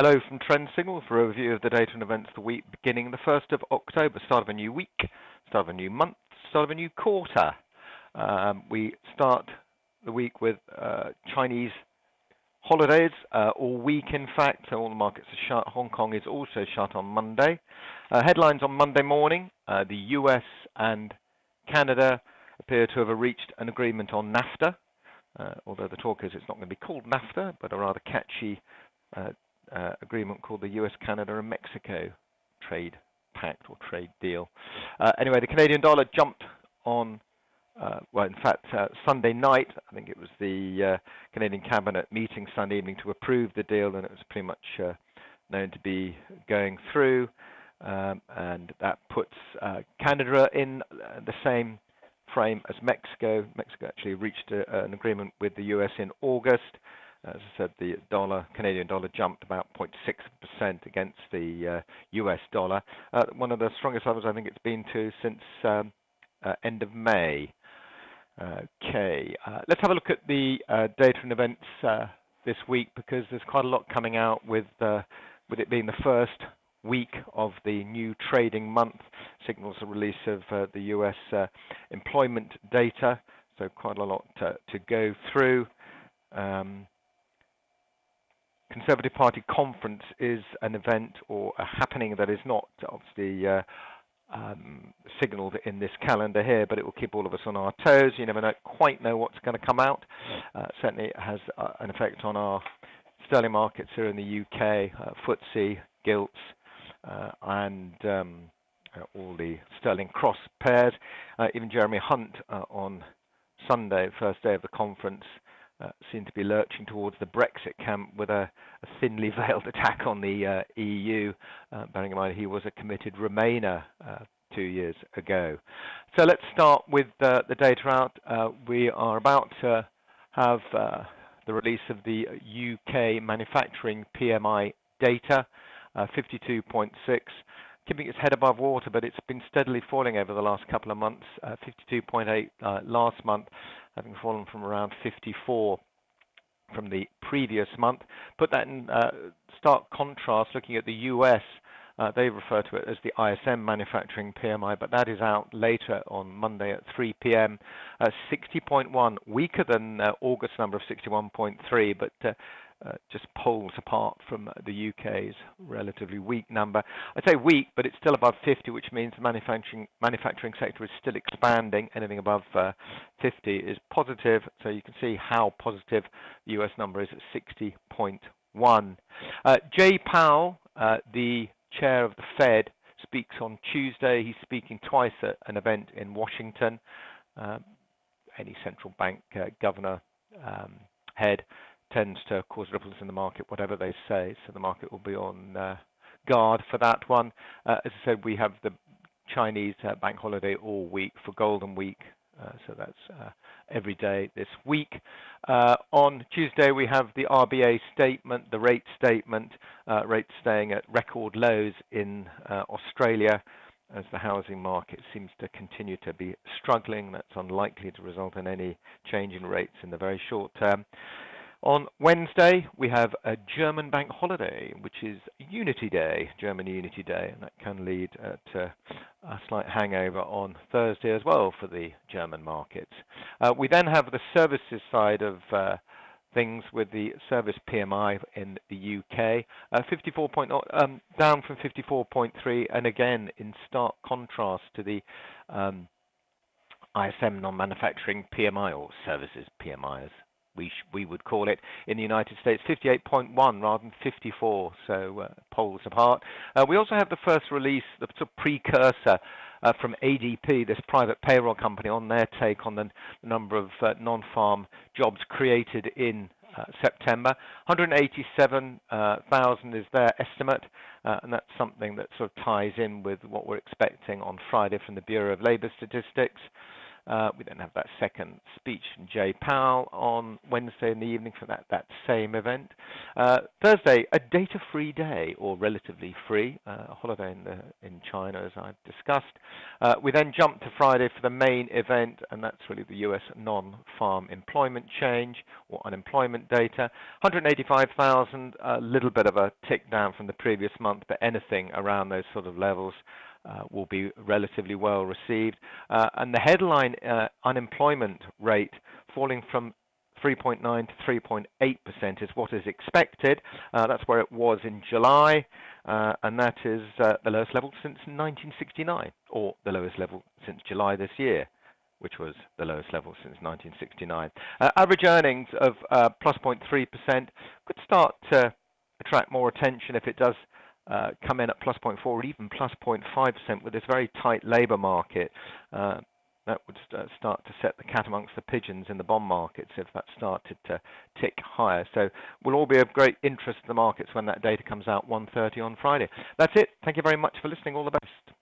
Hello from Trend Signal for a review of the data and events of the week beginning the 1st of October, start of a new week, start of a new month, start of a new quarter. We start the week with Chinese holidays all week, in fact, so all the markets are shut. Hong Kong is also shut on Monday. Headlines on Monday morning, the US and Canada appear to have reached an agreement on NAFTA, although the talk is it's not going to be called NAFTA, but a rather catchy agreement called the US, Canada and Mexico trade pact or trade deal. Anyway, the Canadian dollar jumped on, well, in fact, Sunday night. I think it was the Canadian Cabinet meeting Sunday evening to approve the deal, and it was pretty much known to be going through. And that puts Canada in the same frame as Mexico. Mexico actually reached an agreement with the US in August. As I said, the Canadian dollar jumped about 0.6% against the US dollar. One of the strongest levels I think it's been to since end of May. Okay, let's have a look at the data and events this week, because there's quite a lot coming out with it being the first week of the new trading month. Signals the release of the US employment data, so quite a lot to go through. Conservative Party conference is an event or a happening that is not obviously signalled in this calendar here, but it will keep all of us on our toes. You never quite know what's going to come out. Certainly it has an effect on our sterling markets here in the UK, FTSE, gilts, and all the sterling cross pairs. Even Jeremy Hunt on Sunday, first day of the conference, seemed to be lurching towards the Brexit camp with a thinly veiled attack on the EU, bearing in mind he was a committed Remainer 2 years ago. So let's start with the data out. We are about to have the release of the UK manufacturing PMI data, 52.6. Keeping its head above water, but it's been steadily falling over the last couple of months. 52.8 last month, having fallen from around 54 from the previous month. Put that in stark contrast, looking at the US, they refer to it as the ISM manufacturing PMI, but that is out later on Monday at 3 p.m. 60.1, weaker than August number of 61.3, but just poles apart from the UK's relatively weak number. I'd say weak, but it's still above 50, which means the manufacturing sector is still expanding. Anything above 50 is positive, so you can see how positive the US number is at 60.1. Jay Powell, the chair of the Fed, speaks on Tuesday. He's speaking twice at an event in Washington. Any central bank governor head tends to cause ripples in the market, whatever they say, so the market will be on guard for that one. As I said, we have the Chinese bank holiday all week for Golden Week, so that's every day this week. On Tuesday, we have the RBA statement, the rate statement, rates staying at record lows in Australia, as the housing market seems to continue to be struggling. That's unlikely to result in any change in rates in the very short term. On Wednesday, we have a German bank holiday, which is Unity Day, German Unity Day, and that can lead to a slight hangover on Thursday as well for the German markets. We then have the services side of things with the service PMI in the UK, 54.0, down from 54.3, and again in stark contrast to the ISM non-manufacturing PMI or services PMI, as we would call it in the United States, 58.1 rather than 54, so poles apart. We also have the first release, the sort of precursor from ADP, this private payroll company, on their take on the number of non-farm jobs created in September. 187,000 is their estimate, and that's something that sort of ties in with what we're expecting on Friday from the Bureau of Labor Statistics. We then have that second speech from Jay Powell on Wednesday in the evening for that same event. Thursday, a data-free day, or relatively free, a holiday in China, as I've discussed. We then jump to Friday for the main event, and that's really the US non-farm employment change or unemployment data. 185,000, a little bit of a tick down from the previous month, but anything around those sort of levels will be relatively well received. And the headline unemployment rate falling from 3.9 to 3.8% is what is expected. That's where it was in July, and that is the lowest level since 1969, or the lowest level since July this year, which was the lowest level since 1969. Average earnings of plus 0.3% could start to attract more attention if it does come in at plus 0.4 or even plus 0.5% with this very tight labour market. That would start to set the cat amongst the pigeons in the bond markets if that started to tick higher. So will all be of great interest to the markets when that data comes out 1:30 on Friday. That's it. Thank you very much for listening. All the best.